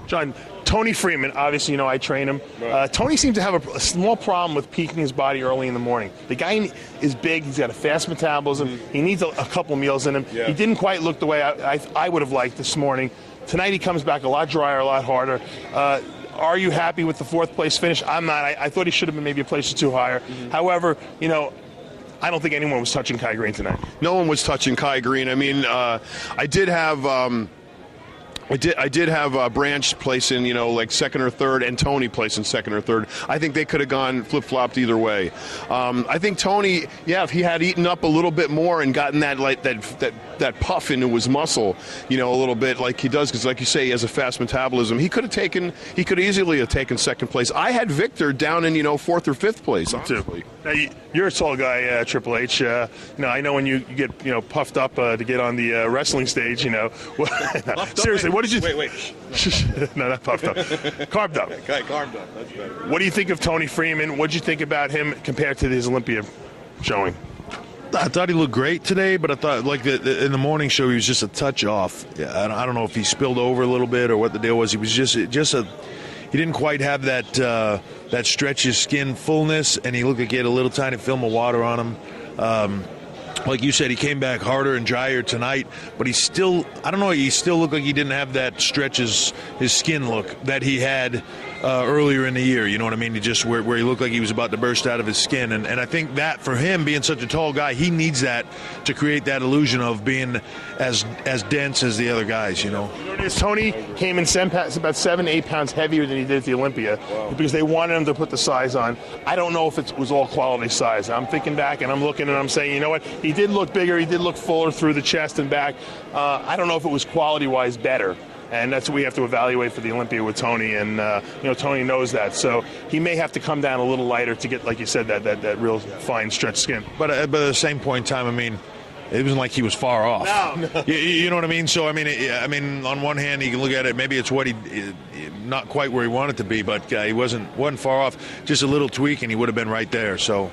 John, Tony Freeman, obviously, you know, I train him. Tony seems to have a small problem with peaking his body early in the morning. The guy is big. He's got a fast metabolism. He needs a couple meals in him. Yeah. He didn't quite look the way I would have liked this morning. Tonight he comes back a lot drier, a lot harder. Are you happy with the 4th place finish? I'm not. I thought he should have been maybe a place or two higher. However, you know, I don't think anyone was touching Kai Green tonight. No one was touching Kai Green. I mean, I did have Branch place in, you know, like 2nd or 3rd, and Tony place in 2nd or 3rd. I think they could have gone flip-flopped either way. I think Tony, yeah, if he had eaten up a little bit more and gotten that puff into his muscle, you know, a little bit like he does, because like you say, he has a fast metabolism. He could easily have taken 2nd place. I had Victor down in, you know, 4th or 5th place. Honestly. Now, you're a tall guy, Triple H. You know, I know when you get, you know, puffed up to get on the wrestling stage, you know. Seriously, what did you? Wait. No, not puffed up. Carved up. Okay, carved up. That's better. What do you think of Tony Freeman? What did you think about him compared to his Olympia showing? I thought he looked great today, but I thought, like, in the morning show, he was just a touch off. Yeah, I don't know if he spilled over a little bit or what the deal was. He was just he didn't quite have that stretch his skin fullness, and he looked like he had a little tiny film of water on him. Like you said, he came back harder and drier tonight, but he still looked like he didn't have that stretch his skin look that he had earlier in the year. You know what I mean? He just where he looked like he was about to burst out of his skin. And I think that for him, being such a tall guy, he needs that to create that illusion of being as dense as the other guys, you know. You know what it is? Tony came in about 7-8 pounds heavier than he did at the Olympia because they wanted him to put the size on. I don't know if it was all quality size. I'm thinking back and I'm looking and I'm saying, you know what? He did look bigger. He did look fuller through the chest and back. I don't know if it was quality-wise better. And that's what we have to evaluate for the Olympia with Tony, and you know, Tony knows that. So he may have to come down a little lighter to get, like you said, that real fine stretched skin. But at the same point in time, I mean, it wasn't like he was far off. No. You know what I mean? So I mean, on one hand, you can look at it. Maybe it's what he not quite where he wanted to be, but he wasn't far off. Just a little tweak, and he would have been right there. So.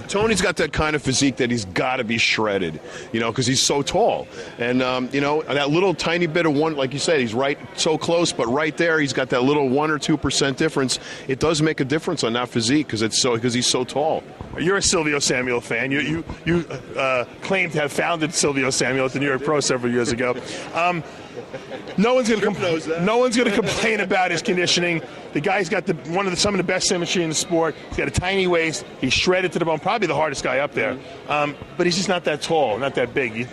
Tony's got that kind of physique that he's got to be shredded, you know, because he's so tall. And, you know, that little tiny bit of one, like you said, he's right so close, but right there he's got that little 1 or 2% difference. It does make a difference on that physique because he's so tall. You're a Sylvio Samuel fan. You claim to have founded Sylvio Samuel at the New York Pro several years ago. No one's going to complain about his conditioning. The guy's got some of the best symmetry in the sport. He's got a tiny waist. He's shredded to the bone. Probably the hardest guy up there. But he's just not that tall, not that big.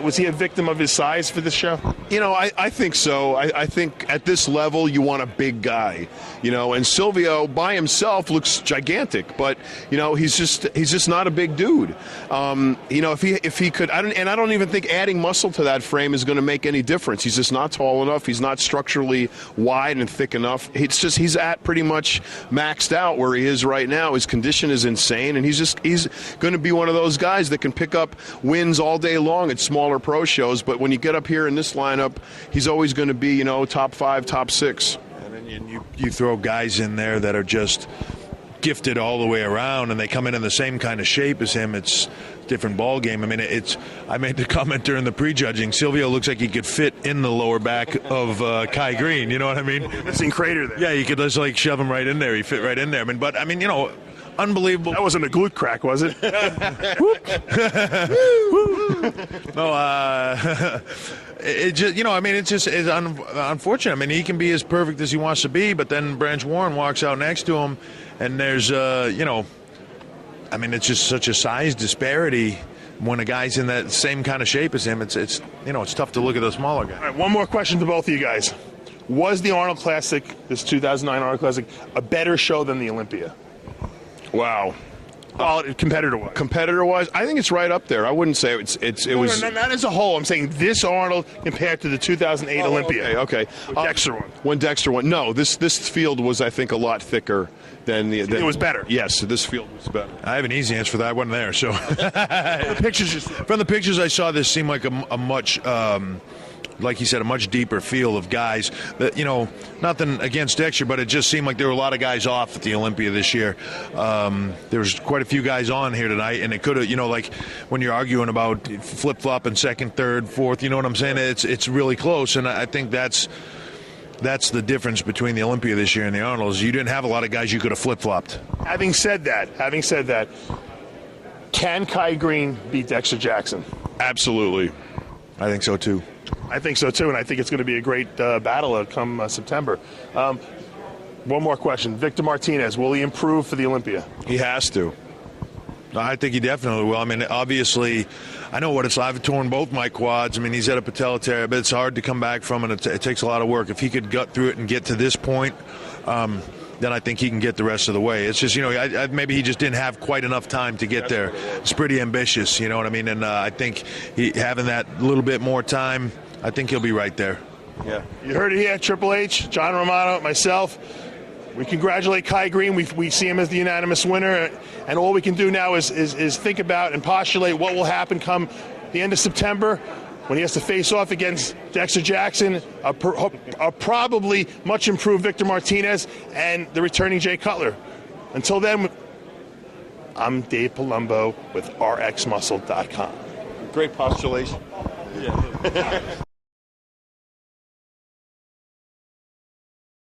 Was he a victim of his size for this show? You know, I think so. I think at this level you want a big guy. You know, and Sylvio by himself looks gigantic, but you know he's just not a big dude. You know, if he could, I don't even think adding muscle to that frame is going to make any difference. He's just not tall enough. He's not structurally wide and thick enough. It's just he's at pretty much maxed out where he is right now. His condition is insane, and he's going to be one of those guys that can pick up wins all day long at smaller pro shows. But when you get up here in this lineup, he's always going to be, you know, top 5, top 6. And then you throw guys in there that are just gifted all the way around, and they come in the same kind of shape as him. It's a different ball game. I mean, I made the comment during the prejudging. Sylvio looks like he could fit in the lower back of Kai Green. You know what I mean? Missing crater there. Yeah, you could just like shove him right in there. He fit right in there. I mean, you know, unbelievable. That wasn't a glute crack, was it? No, it just, you know, I mean, it's unfortunate. I mean, he can be as perfect as he wants to be, but then Branch Warren walks out next to him, and there's, you know, I mean, it's just such a size disparity when a guy's in that same kind of shape as him. It's you know, it's tough to look at the smaller guy. All right, one more question to both of you guys. Was the Arnold Classic, this 2009 Arnold Classic, a better show than the Olympia? Wow. Competitor-wise. Competitor-wise, I think it's right up there. I wouldn't say it was. No, not as a whole. I'm saying this Arnold compared to the 2008 Olympia. Okay. Dexter won. When Dexter won. No, this field was, I think, a lot thicker than the. It was better. Yes, this field was better. I have an easy answer for that. I wasn't there, so. From the pictures I saw, this seemed like a much. Like he said, a much deeper field of guys. That, you know, nothing against Dexter, but it just seemed like there were a lot of guys off at the Olympia this year. There was quite a few guys on here tonight, and it could have, you know, like when you're arguing about flip-flop and second, third, fourth, you know what I'm saying? It's really close, and I think that's That's the difference between the Olympia this year and the Arnolds. You didn't have a lot of guys you could have flip-flopped. Having said that, can Kai Green beat Dexter Jackson? Absolutely. I think so, too. I think so, too, and I think it's going to be a great battle come September. One more question. Victor Martinez, will he improve for the Olympia? He has to. I think he definitely will. I mean, obviously, I know what it's like. I've torn both my quads. I mean, he's had a patella tear, but it's hard to come back from, and it takes a lot of work. If he could gut through it and get to this point, then I think he can get the rest of the way. It's just, maybe he just didn't have quite enough time to get there. It's pretty ambitious, you know what I mean? And I think having that little bit more time, I think he'll be right there. Yeah. You heard it here, Triple H, John Romano, myself. We congratulate Kai Green. We see him as the unanimous winner, and all we can do now is think about and postulate what will happen come the end of September when he has to face off against Dexter Jackson, a probably much improved Victor Martinez, and the returning Jay Cutler. Until then, I'm Dave Palumbo with RxMuscle.com. Great postulation. Yeah.